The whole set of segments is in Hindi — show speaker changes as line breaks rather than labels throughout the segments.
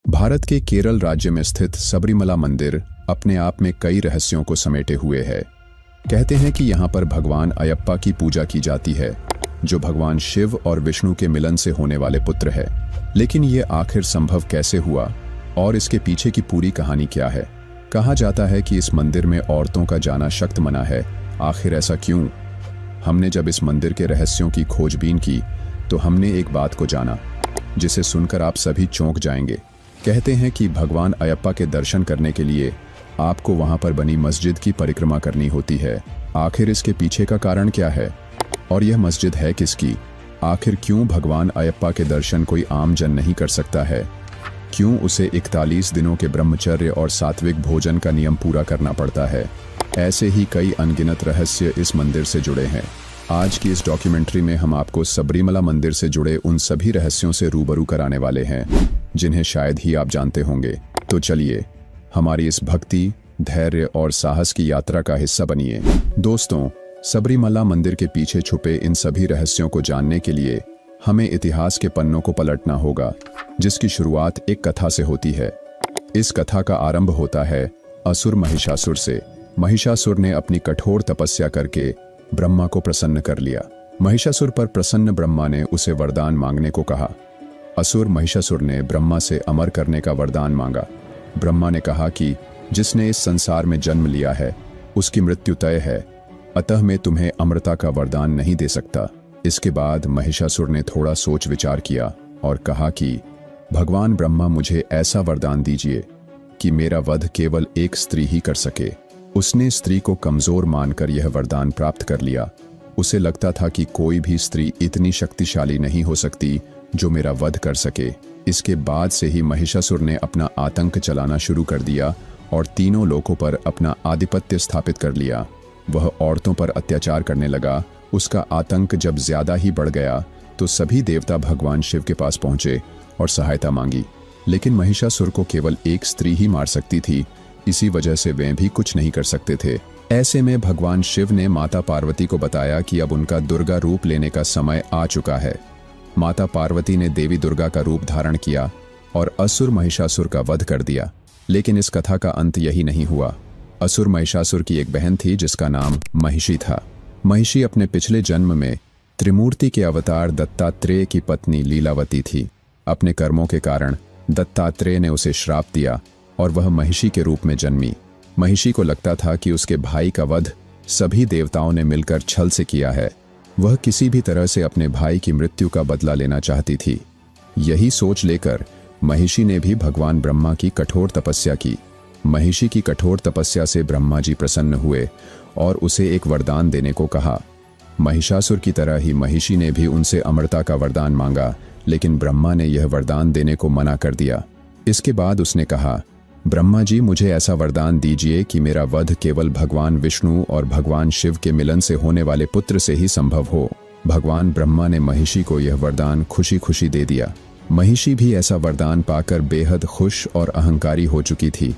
भारत के केरल राज्य में स्थित सबरीमला मंदिर अपने आप में कई रहस्यों को समेटे हुए है। कहते हैं कि यहाँ पर भगवान अयप्पा की पूजा की जाती है, जो भगवान शिव और विष्णु के मिलन से होने वाले पुत्र है। लेकिन ये आखिर संभव कैसे हुआ और इसके पीछे की पूरी कहानी क्या है? कहा जाता है कि इस मंदिर में औरतों का जाना सख्त मना है। आखिर ऐसा क्यों? हमने जब इस मंदिर के रहस्यों की खोजबीन की तो हमने एक बात को जाना जिसे सुनकर आप सभी चौंक जाएंगे। कहते हैं कि भगवान अयप्पा के दर्शन करने के लिए आपको वहां पर बनी मस्जिद की परिक्रमा करनी होती है। आखिर इसके पीछे का कारण क्या है और यह मस्जिद है किसकी? आखिर क्यों भगवान अयप्पा के दर्शन कोई आम जन नहीं कर सकता है? क्यों उसे 41 दिनों के ब्रह्मचर्य और सात्विक भोजन का नियम पूरा करना पड़ता है? ऐसे ही कई अनगिनत रहस्य इस मंदिर से जुड़े हैं। आज की इस डॉक्यूमेंट्री में हम आपको सबरीमला मंदिर से जुड़े उन सभी रहस्यों से रूबरू कराने वाले हैं जिन्हें शायद ही आप जानते होंगे। तो चलिए हमारी इस भक्ति, धैर्य और साहस की यात्रा का हिस्सा बनिए। दोस्तों, सबरीमला मंदिर के पीछे छुपे इन सभी रहस्यों को जानने के लिए हमें इतिहास के पन्नों को पलटना होगा, जिसकी शुरुआत एक कथा से होती है। इस कथा का आरंभ होता है असुर महिषासुर से। महिषासुर ने अपनी कठोर तपस्या करके ब्रह्मा को प्रसन्न कर लिया। महिषासुर पर प्रसन्न ब्रह्मा ने उसे वरदान मांगने को कहा। असुर महिषासुर ने ब्रह्मा से अमर करने का वरदान मांगा। ब्रह्मा ने कहा कि जिसने इस संसार में जन्म लिया है उसकी मृत्यु तय है, अतः मैं तुम्हें अमरता का वरदान नहीं दे सकता। इसके बाद महिषासुर ने थोड़ा सोच विचार किया और कहा कि भगवान ब्रह्मा, मुझे ऐसा वरदान दीजिए कि मेरा वध केवल एक स्त्री ही कर सके। उसने स्त्री को कमजोर मानकर यह वरदान प्राप्त कर लिया। उसे लगता था कि कोई भी स्त्री इतनी शक्तिशाली नहीं हो सकती जो मेरा वध कर सके। इसके बाद से ही महिषासुर ने अपना आतंक चलाना शुरू कर दिया और तीनों लोकों पर अपना आधिपत्य स्थापित कर लिया। वह औरतों पर अत्याचार करने लगा। उसका आतंक जब ज्यादा ही बढ़ गया तो सभी देवता भगवान शिव के पास पहुंचे और सहायता मांगी। लेकिन महिषासुर को केवल एक स्त्री ही मार सकती थी, इसी वजह से वे भी कुछ नहीं कर सकते थे। ऐसे में भगवान शिव ने माता पार्वती को बताया कि अब उनका दुर्गा रूप लेने का समय आ चुका है। माता पार्वती ने देवी दुर्गा का रूप धारण किया और असुर महिषासुर का वध कर दिया। लेकिन इस कथा का अंत यही नहीं हुआ। असुर महिषासुर की एक बहन थी जिसका नाम महिषी था। महिषी अपने पिछले जन्म में त्रिमूर्ति के अवतार दत्तात्रेय की पत्नी लीलावती थी। अपने कर्मों के कारण दत्तात्रेय ने उसे श्राप दिया और वह महिषी के रूप में जन्मी। महिषी को लगता था कि उसके भाई का वध सभी देवताओं ने मिलकर छल से किया है। वह किसी भी तरह से अपने भाई की मृत्यु का बदला लेना चाहती थी। यही सोच लेकर महिषी ने भी भगवान ब्रह्मा की कठोर तपस्या की। महिषी की कठोर तपस्या से ब्रह्मा जी प्रसन्न हुए और उसे एक वरदान देने को कहा। महिषासुर की तरह ही महिषी ने भी उनसे अमरता का वरदान मांगा, लेकिन ब्रह्मा ने यह वरदान देने को मना कर दिया। इसके बाद उसने कहा, ब्रह्मा जी, मुझे ऐसा वरदान दीजिए कि मेरा वध केवल भगवान विष्णु और भगवान शिव के मिलन से होने वाले पुत्र से ही संभव हो। भगवान ब्रह्मा ने महिषी को यह वरदान खुशी खुशी दे दिया। महिषी भी ऐसा वरदान पाकर बेहद खुश और अहंकारी हो चुकी थी।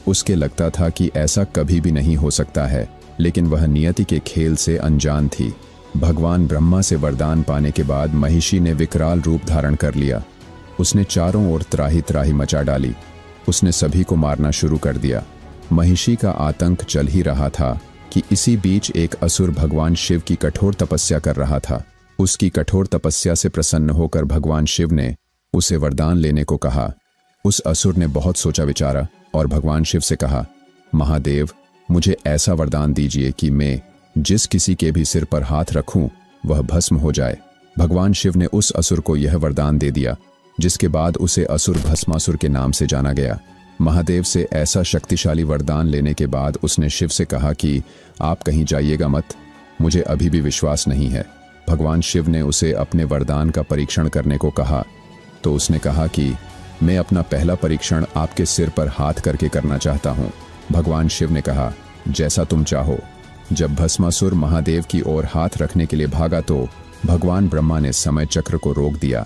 उसके लगता था कि ऐसा कभी भी नहीं हो सकता है, लेकिन वह नियति के खेल से अनजान थी। भगवान ब्रह्मा से वरदान पाने के बाद महिषी ने विकराल रूप धारण कर लिया। उसने चारों ओर त्राही त्राही मचा डाली। उसने सभी को मारना शुरू कर दिया। महिषी का आतंक चल ही रहा था कि इसी बीच एक असुर भगवान शिव की कठोर तपस्या कर रहा था। उसकी कठोर तपस्या से प्रसन्न होकर भगवान शिव ने उसे वरदान लेने को कहा। उस असुर ने बहुत सोचा विचारा और भगवान शिव से कहा, महादेव, मुझे ऐसा वरदान दीजिए कि मैं जिस किसी के भी सिर पर हाथ रखूं वह भस्म हो जाए। भगवान शिव ने उस असुर को यह वरदान दे दिया, जिसके बाद उसे असुर भस्मासुर के नाम से जाना गया। महादेव से ऐसा शक्तिशाली वरदान लेने के बाद उसने शिव से कहा कि आप कहीं जाइएगा मत, मुझे अभी भी विश्वास नहीं है। भगवान शिव ने उसे अपने वरदान का परीक्षण करने को कहा तो उसने कहा कि मैं अपना पहला परीक्षण आपके सिर पर हाथ करके करना चाहता हूँ। भगवान शिव ने कहा, जैसा तुम चाहो। जब भस्मासुर महादेव की ओर हाथ रखने के लिए भागा तो भगवान ब्रह्मा ने समय चक्र को रोक दिया।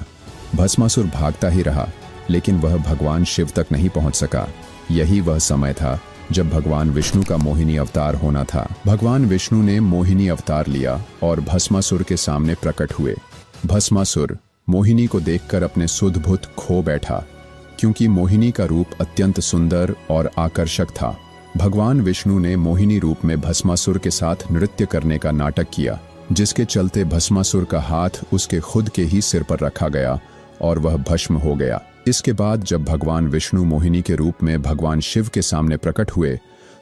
भस्मासुर भागता ही रहा, लेकिन वह भगवान शिव तक नहीं पहुंच सका। यही वह समय था जब भगवान विष्णु का मोहिनी अवतार होना था। भगवान विष्णु ने मोहिनी अवतार लिया और भस्मासुर के सामने प्रकट हुए। भस्मासुर मोहिनी को देखकर अपने सुध बुध खो बैठा, क्योंकि मोहिनी का रूप अत्यंत सुंदर और आकर्षक था। भगवान विष्णु ने मोहिनी रूप में भस्मासुर के साथ नृत्य करने का नाटक किया, जिसके चलते भस्मासुर का हाथ उसके खुद के ही सिर पर रखा गया और वह भस्म हो गया। इसके बाद जब भगवान विष्णु मोहिनी के रूप में भगवान शिव के सामने प्रकट हुए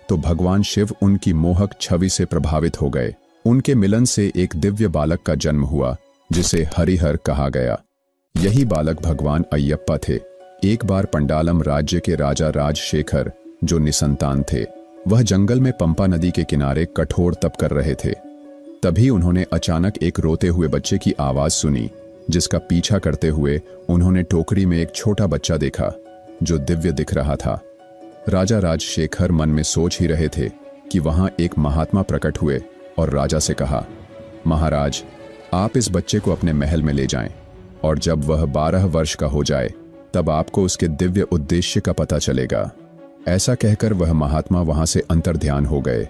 तो भगवान शिव उनकी मोहक छवि से प्रभावित हो गए। उनके मिलन से एक दिव्य बालक का जन्म हुआ जिसे हरिहर कहा गया। यही बालक भगवान अयप्पा थे। एक बार पंडालम राज्य के राजा राजशेखर, जो निसंतान थे, वह जंगल में पंपा नदी के किनारे कठोर तप कर रहे थे। तभी उन्होंने अचानक एक रोते हुए बच्चे की आवाज सुनी, जिसका पीछा करते हुए उन्होंने टोकरी में एक छोटा बच्चा देखा जो दिव्य दिख रहा था। राजा राजशेखर मन में सोच ही रहे थे कि वहां एक महात्मा प्रकट हुए और राजा से कहा, महाराज, आप इस बच्चे को अपने महल में ले जाएं और जब वह 12 वर्ष का हो जाए तब आपको उसके दिव्य उद्देश्य का पता चलेगा। ऐसा कहकर वह महात्मा वहां से अंतर्ध्यान हो गए।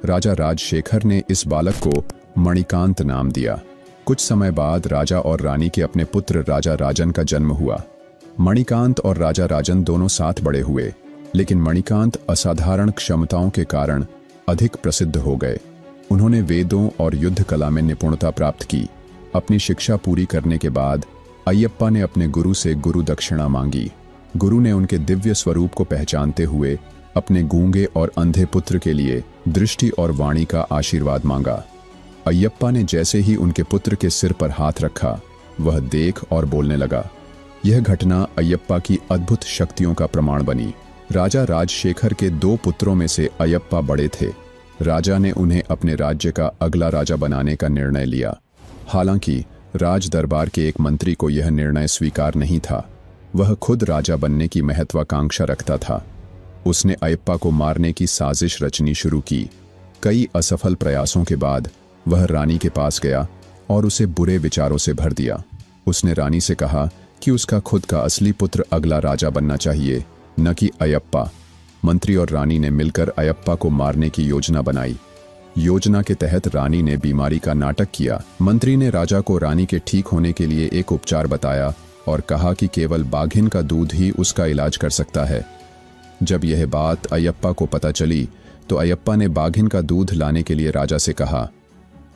राजा राजशेखर ने इस बालक को मणिकांत नाम दिया। कुछ समय बाद राजा और रानी के अपने पुत्र राजा राजन का जन्म हुआ। मणिकांत और राजा राजन दोनों साथ बड़े हुए, लेकिन मणिकांत असाधारण क्षमताओं के कारण अधिक प्रसिद्ध हो गए। उन्होंने वेदों और युद्ध कला में निपुणता प्राप्त की। अपनी शिक्षा पूरी करने के बाद अयप्पा ने अपने गुरु से गुरु दक्षिणा मांगी। गुरु ने उनके दिव्य स्वरूप को पहचानते हुए अपने गूंगे और अंधे पुत्र के लिए दृष्टि और वाणी का आशीर्वाद मांगा। अयप्पा ने जैसे ही उनके पुत्र के सिर पर हाथ रखा, वह देख और बोलने लगा। यह घटना अयप्पा की अद्भुत शक्तियों का प्रमाण बनी। राजा राजशेखर के 2 पुत्रों में से अयप्पा बड़े थे। राजा ने उन्हें अपने राज्य का अगला राजा बनाने का निर्णय लिया। हालांकि राज दरबार के एक मंत्री को यह निर्णय स्वीकार नहीं था। वह खुद राजा बनने की महत्वाकांक्षा रखता था। उसने अयप्पा को मारने की साजिश रचनी शुरू की। कई असफल प्रयासों के बाद वह रानी के पास गया और उसे बुरे विचारों से भर दिया। उसने रानी से कहा कि उसका खुद का असली पुत्र अगला राजा बनना चाहिए, न कि अयप्पा। मंत्री और रानी ने मिलकर अयप्पा को मारने की योजना बनाई। योजना के तहत रानी ने बीमारी का नाटक किया। मंत्री ने राजा को रानी के ठीक होने के लिए एक उपचार बताया और कहा कि केवल बाघिन का दूध ही उसका इलाज कर सकता है। जब यह बात अयप्पा को पता चली तो अयप्पा ने बाघिन का दूध लाने के लिए राजा से कहा,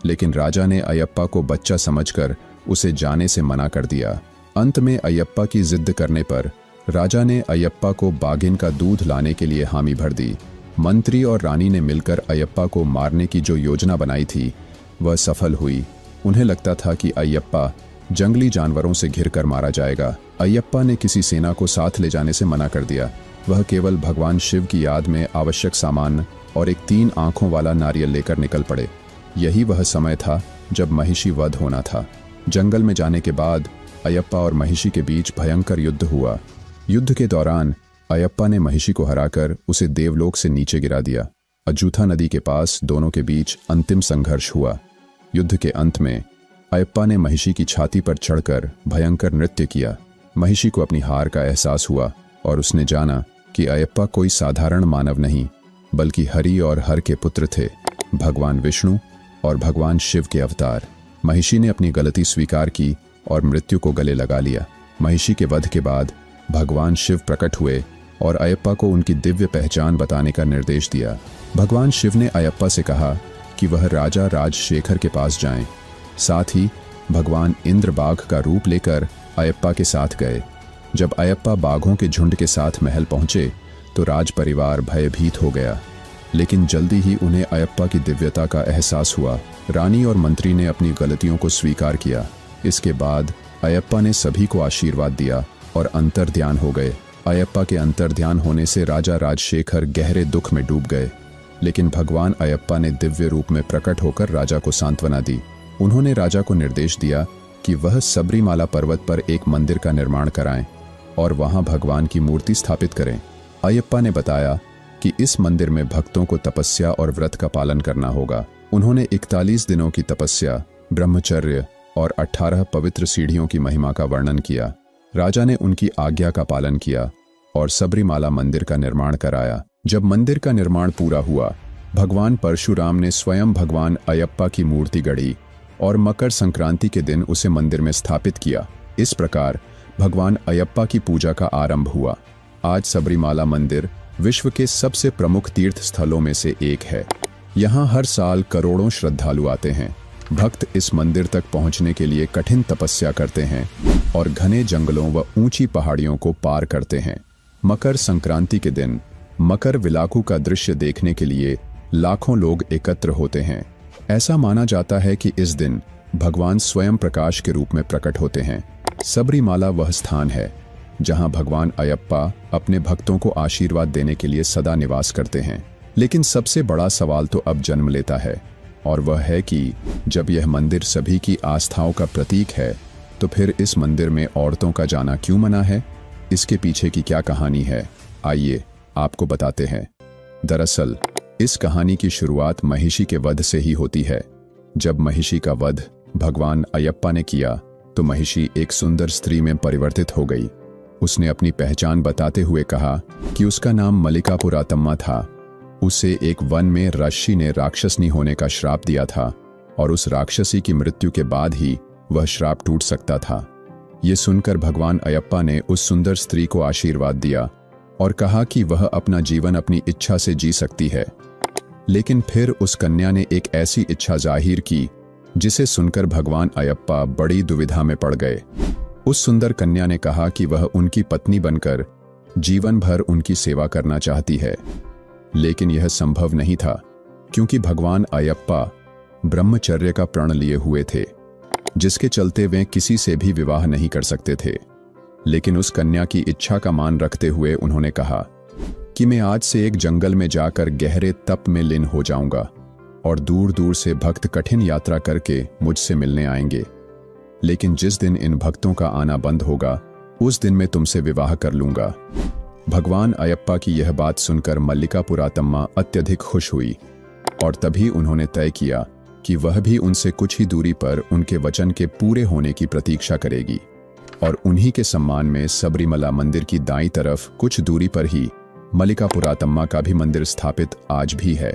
लेकिन राजा ने अयप्पा को बच्चा समझकर उसे जाने से मना कर दिया। अंत में अयप्पा की जिद करने पर राजा ने अयप्पा को बाघिन का दूध लाने के लिए हामी भर दी। मंत्री और रानी ने मिलकर अयप्पा को मारने की जो योजना बनाई थी वह सफल हुई। उन्हें लगता था कि अयप्पा जंगली जानवरों से घिरकर मारा जाएगा। अयप्पा ने किसी सेना को साथ ले जाने से मना कर दिया। वह केवल भगवान शिव की याद में आवश्यक सामान और एक 3 आंखों वाला नारियल लेकर निकल पड़े। यही वह समय था जब महिषी वध होना था। जंगल में जाने के बाद अयप्पा और महिषी के बीच भयंकर युद्ध हुआ। युद्ध के दौरान अयप्पा ने महिषी को हराकर उसे देवलोक से नीचे गिरा दिया। अजूथा नदी के पास दोनों के बीच अंतिम संघर्ष हुआ। युद्ध के अंत में अयप्पा ने महिषी की छाती पर चढ़कर भयंकर नृत्य किया। महिषी को अपनी हार का एहसास हुआ और उसने जाना कि अयप्पा कोई साधारण मानव नहीं, बल्कि हरि और हर के पुत्र थे, भगवान विष्णु और भगवान शिव के अवतार। महिषी ने अपनी गलती स्वीकार की और मृत्यु को गले लगा लिया। महिषी के वध के बाद भगवान शिव प्रकट हुए और अयप्पा को उनकी दिव्य पहचान बताने का निर्देश दिया। भगवान शिव ने अयप्पा से कहा कि वह राजा राजशेखर के पास जाएं। साथ ही भगवान इंद्र बाघ का रूप लेकर अयप्पा के साथ गए। जब अयप्पा बाघों के झुंड के साथ महल पहुंचे तो राज परिवार भयभीत हो गया, लेकिन जल्दी ही उन्हें अयप्पा की दिव्यता का एहसास हुआ। रानी और मंत्री ने अपनी गलतियों को स्वीकार किया। इसके बाद अयप्पा ने सभी को आशीर्वाद दिया और अंतर्ध्यान हो गए। अयप्पा के अंतर्ध्यान होने से राजा राजशेखर गहरे दुख में डूब गए, लेकिन भगवान अयप्पा ने दिव्य रूप में प्रकट होकर राजा को सांत्वना दी। उन्होंने राजा को निर्देश दिया कि वह सबरीमाला पर्वत पर एक मंदिर का निर्माण कराएं और वहां भगवान की मूर्ति स्थापित करें। अयप्पा ने बताया कि इस मंदिर में भक्तों को तपस्या और व्रत का पालन करना होगा। उन्होंने 41 दिनों की तपस्या, ब्रह्मचर्य और 18 पवित्र सीढ़ियों की महिमा का वर्णन किया। राजा ने उनकी आज्ञा का पालन किया और सबरीमाला मंदिर का निर्माण कराया। जब मंदिर का निर्माण पूरा हुआ, भगवान परशुराम ने स्वयं भगवान अयप्पा की मूर्ति गढ़ी और मकर संक्रांति के दिन उसे मंदिर में स्थापित किया। इस प्रकार भगवान अयप्पा की पूजा का आरंभ हुआ। आज सबरीमाला मंदिर विश्व के सबसे प्रमुख तीर्थ स्थलों में से एक है। यहाँ हर साल करोड़ों श्रद्धालु आते हैं। भक्त इस मंदिर तक पहुँचने के लिए कठिन तपस्या करते हैं और घने जंगलों व ऊंची पहाड़ियों को पार करते हैं। मकर संक्रांति के दिन मकर विलाकू का दृश्य देखने के लिए लाखों लोग एकत्र होते हैं। ऐसा माना जाता है कि इस दिन भगवान स्वयं प्रकाश के रूप में प्रकट होते हैं। सबरीमाला वह स्थान है जहां भगवान अयप्पा अपने भक्तों को आशीर्वाद देने के लिए सदा निवास करते हैं। लेकिन सबसे बड़ा सवाल तो अब जन्म लेता है, और वह है कि जब यह मंदिर सभी की आस्थाओं का प्रतीक है, तो फिर इस मंदिर में औरतों का जाना क्यों मना है? इसके पीछे की क्या कहानी है, आइए आपको बताते हैं। दरअसल इस कहानी की शुरुआत महिषी के वध से ही होती है। जब महिषी का वध भगवान अयप्पा ने किया तो महिषी एक सुंदर स्त्री में परिवर्तित हो गई। उसने अपनी पहचान बताते हुए कहा कि उसका नाम मल्लिकापुरातम्मा था। उसे एक वन में राक्षसी ने राक्षसनी होने का श्राप दिया था और उस राक्षसी की मृत्यु के बाद ही वह श्राप टूट सकता था। ये सुनकर भगवान अयप्पा ने उस सुंदर स्त्री को आशीर्वाद दिया और कहा कि वह अपना जीवन अपनी इच्छा से जी सकती है। लेकिन फिर उस कन्या ने एक ऐसी इच्छा जाहिर की जिसे सुनकर भगवान अयप्पा बड़ी दुविधा में पड़ गए। उस सुंदर कन्या ने कहा कि वह उनकी पत्नी बनकर जीवन भर उनकी सेवा करना चाहती है। लेकिन यह संभव नहीं था, क्योंकि भगवान अयप्पा ब्रह्मचर्य का प्रण लिए हुए थे, जिसके चलते वे किसी से भी विवाह नहीं कर सकते थे। लेकिन उस कन्या की इच्छा का मान रखते हुए उन्होंने कहा कि मैं आज से एक जंगल में जाकर गहरे तप में लीन हो जाऊंगा और दूर दूर से भक्त कठिन यात्रा करके मुझसे मिलने आएंगे। लेकिन जिस दिन इन भक्तों का आना बंद होगा, उस दिन मैं तुमसे विवाह कर लूंगा। भगवान अयप्पा की यह बात सुनकर मल्लिकापुरातम्मा अत्यधिक खुश हुई और तभी उन्होंने तय किया कि वह भी उनसे कुछ ही दूरी पर उनके वचन के पूरे होने की प्रतीक्षा करेगी। और उन्हीं के सम्मान में सबरीमला मंदिर की दाईं तरफ कुछ दूरी पर ही मल्लिकापुरातम्मा का भी मंदिर स्थापित आज भी है।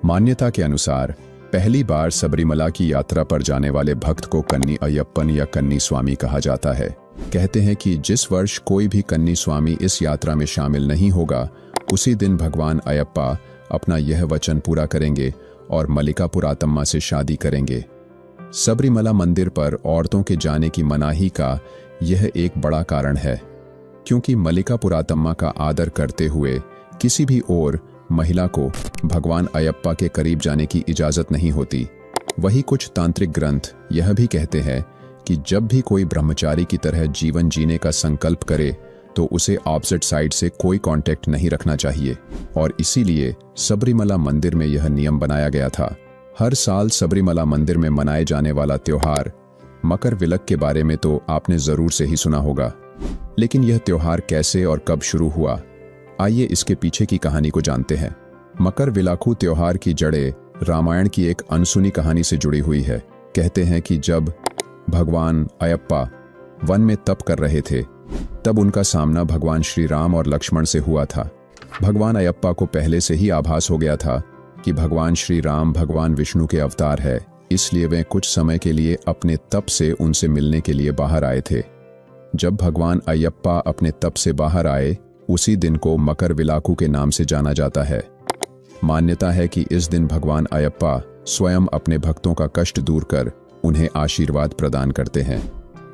मान्यता के अनुसार पहली बार सबरीमला की यात्रा पर जाने वाले भक्त को कन्नी अयप्पन या कन्नी स्वामी कहा जाता है। कहते हैं कि जिस वर्ष कोई भी कन्नी स्वामी इस यात्रा में शामिल नहीं होगा, उसी दिन भगवान अयप्पा अपना यह वचन पूरा करेंगे और मल्लिकापुरातम्मा से शादी करेंगे। सबरीमला मंदिर पर औरतों के जाने की मनाही का यह एक बड़ा कारण है, क्योंकि मल्लिकापुरातम्मा का आदर करते हुए किसी भी और महिला को भगवान अयप्पा के करीब जाने की इजाजत नहीं होती। वही कुछ तांत्रिक ग्रंथ यह भी कहते हैं कि जब भी कोई ब्रह्मचारी की तरह जीवन जीने का संकल्प करे तो उसे ऑपोजिट साइड से कोई कांटेक्ट नहीं रखना चाहिए, और इसीलिए सबरीमला मंदिर में यह नियम बनाया गया था। हर साल सबरीमला मंदिर में मनाए जाने वाला त्योहार मकर विलक के बारे में तो आपने जरूर से ही सुना होगा, लेकिन यह त्योहार कैसे और कब शुरू हुआ, आइए इसके पीछे की कहानी को जानते हैं। मकर विलाकू त्योहार की जड़ें रामायण की एक अनसुनी कहानी से जुड़ी हुई है। कहते हैं कि जब भगवान अयप्पा वन में तप कर रहे थे, तब उनका सामना भगवान श्री राम और लक्ष्मण से हुआ था। भगवान अयप्पा को पहले से ही आभास हो गया था कि भगवान श्री राम भगवान विष्णु के अवतार है, इसलिए वे कुछ समय के लिए अपने तप से उनसे मिलने के लिए बाहर आए थे। जब भगवान अयप्पा अपने तप से बाहर आए, उसी दिन को मकर विलाकू के नाम से जाना जाता है। मान्यता है कि इस दिन भगवान अयप्पा स्वयं अपने भक्तों का कष्ट दूर कर उन्हें आशीर्वाद प्रदान करते हैं।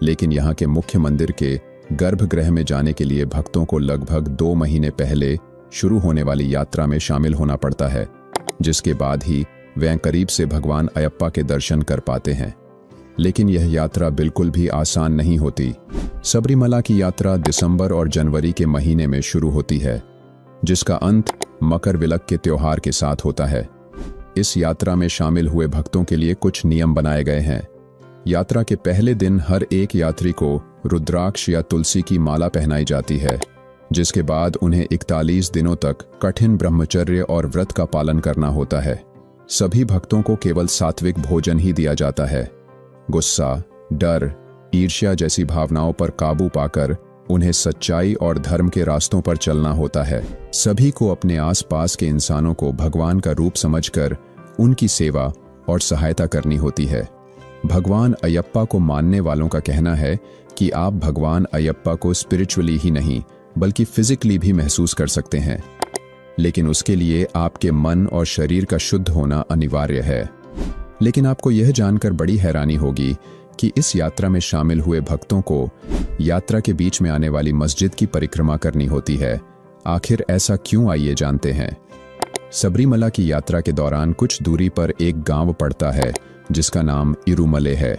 लेकिन यहाँ के मुख्य मंदिर के गर्भगृह में जाने के लिए भक्तों को लगभग 2 महीने पहले शुरू होने वाली यात्रा में शामिल होना पड़ता है, जिसके बाद ही वे करीब से भगवान अयप्पा के दर्शन कर पाते हैं। लेकिन यह यात्रा बिल्कुल भी आसान नहीं होती। सबरीमला की यात्रा दिसंबर और जनवरी के महीने में शुरू होती है, जिसका अंत मकर विलक के त्योहार के साथ होता है। इस यात्रा में शामिल हुए भक्तों के लिए कुछ नियम बनाए गए हैं। यात्रा के पहले दिन हर एक यात्री को रुद्राक्ष या तुलसी की माला पहनाई जाती है, जिसके बाद उन्हें 41 दिनों तक कठिन ब्रह्मचर्य और व्रत का पालन करना होता है। सभी भक्तों को केवल सात्विक भोजन ही दिया जाता है। गुस्सा, डर, ईर्ष्या जैसी भावनाओं पर काबू पाकर उन्हें सच्चाई और धर्म के रास्तों पर चलना होता है। सभी को अपने आसपास के इंसानों को भगवान का रूप समझकर उनकी सेवा और सहायता करनी होती है। भगवान अयप्पा को मानने वालों का कहना है कि आप भगवान अयप्पा को स्पिरिचुअली ही नहीं बल्कि फिजिकली भी महसूस कर सकते हैं, लेकिन उसके लिए आपके मन और शरीर का शुद्ध होना अनिवार्य है। लेकिन आपको यह जानकर बड़ी हैरानी होगी कि इस यात्रा में शामिल हुए भक्तों को यात्रा के बीच में आने वाली मस्जिद की परिक्रमा करनी होती है। आखिर ऐसा क्यों, आइए जानते हैं। सबरीमला की यात्रा के दौरान कुछ दूरी पर एक गांव पड़ता है जिसका नाम इरुमले है।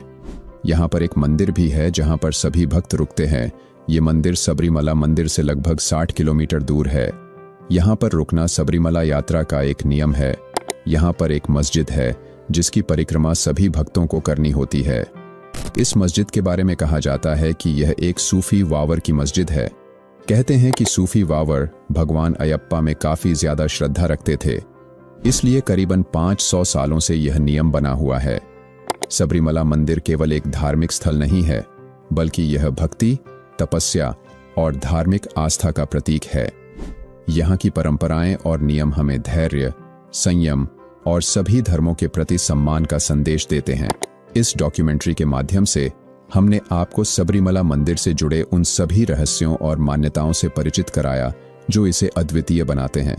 यहाँ पर एक मंदिर भी है जहाँ पर सभी भक्त रुकते हैं। ये मंदिर सबरीमला मंदिर से लगभग 60 किलोमीटर दूर है। यहाँ पर रुकना सबरीमला यात्रा का एक नियम है। यहाँ पर एक मस्जिद है जिसकी परिक्रमा सभी भक्तों को करनी होती है। इस मस्जिद के बारे में कहा जाता है कि यह एक सूफी वावर की मस्जिद है। कहते हैं कि सूफी वावर भगवान अयप्पा में काफी ज्यादा श्रद्धा रखते थे, इसलिए करीबन 500 सालों से यह नियम बना हुआ है। सबरीमला मंदिर केवल एक धार्मिक स्थल नहीं है, बल्कि यह भक्ति, तपस्या और धार्मिक आस्था का प्रतीक है। यहाँ की परंपराएं और नियम हमें धैर्य, संयम और सभी धर्मों के प्रति सम्मान का संदेश देते हैं। इस डॉक्यूमेंट्री के माध्यम से हमने आपको सबरीमला मंदिर से जुड़े उन सभी रहस्यों और मान्यताओं से परिचित कराया जो इसे अद्वितीय बनाते हैं।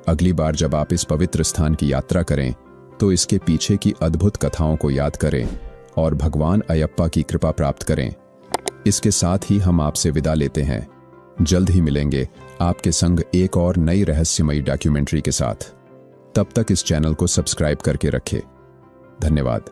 अगली बार जब आप इस पवित्र स्थान की यात्रा करें तो इसके पीछे की अद्भुत कथाओं को याद करें और भगवान अयप्पा की कृपा प्राप्त करें। इसके साथ ही हम आपसे विदा लेते हैं। जल्द ही मिलेंगे आपके संग एक और नई रहस्यमयी डॉक्यूमेंट्री के साथ। तब तक इस चैनल को सब्सक्राइब करके रखें। धन्यवाद।